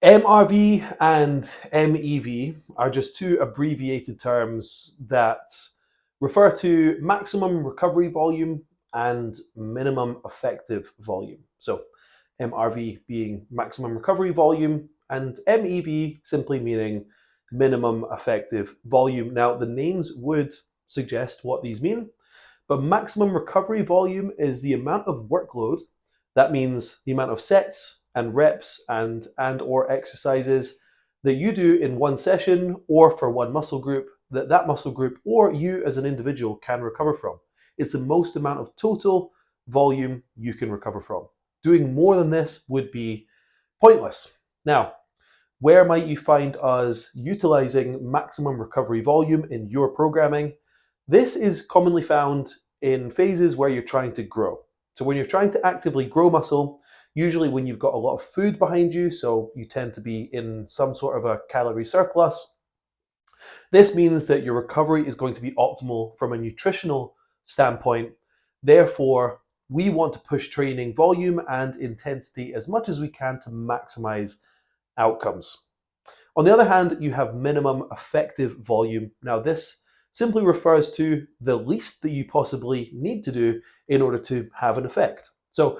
MRV and MEV are just two abbreviated terms that refer to maximum recovery volume and minimum effective volume. So MRV being maximum recovery volume and MEV simply meaning minimum effective volume. Now, the names would suggest what these mean, but maximum recovery volume is the amount of workload. That means the amount of sets and reps and or exercises that you do in one session or for one muscle group that muscle group or you as an individual can recover from. It's the most amount of total volume you can recover from. Doing more than this would be pointless. Now, where might you find us utilizing maximum recovery volume in your programming? This is commonly found in phases where you're trying to grow. So when you're trying to actively grow muscle, usually when you've got a lot of food behind you, so you tend to be in some sort of a calorie surplus, this means that your recovery is going to be optimal from a nutritional standpoint. Therefore, we want to push training volume and intensity as much as we can to maximize outcomes. On the other hand, you have minimum effective volume. Now, this simply refers to the least that you possibly need to do in order to have an effect. So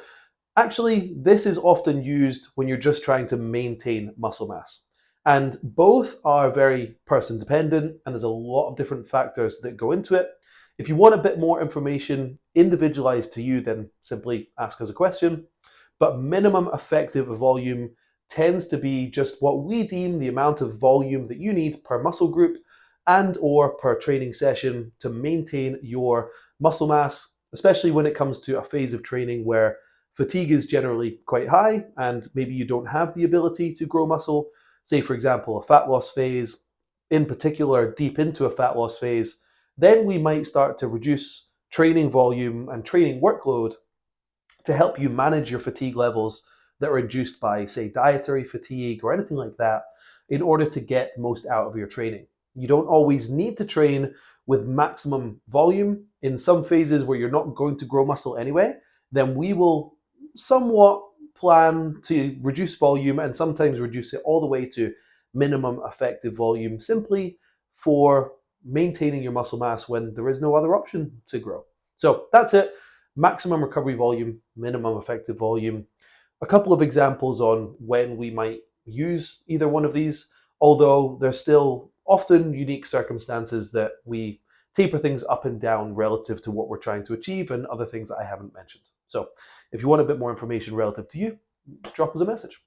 actually, this is often used when you're just trying to maintain muscle mass. And both are very person dependent, and there's a lot of different factors that go into it. If you want a bit more information individualized to you, then simply ask us a question. But minimum effective volume tends to be just what we deem the amount of volume that you need per muscle group and or per training session to maintain your muscle mass, especially when it comes to a phase of training where fatigue is generally quite high and maybe you don't have the ability to grow muscle. Say, for example, a fat loss phase, in particular, deep into a fat loss phase, then we might start to reduce training volume and training workload to help you manage your fatigue levels that are induced by, say, dietary fatigue or anything like that in order to get most out of your training. You don't always need to train with maximum volume. In some phases where you're not going to grow muscle anyway, then we will somewhat plan to reduce volume and sometimes reduce it all the way to minimum effective volume simply for maintaining your muscle mass when there is no other option to grow. So that's it. Maximum recovery volume, minimum effective volume. A couple of examples on when we might use either one of these, although there's still often unique circumstances that we taper things up and down relative to what we're trying to achieve and other things that I haven't mentioned. So if you want a bit more information relative to you, drop us a message.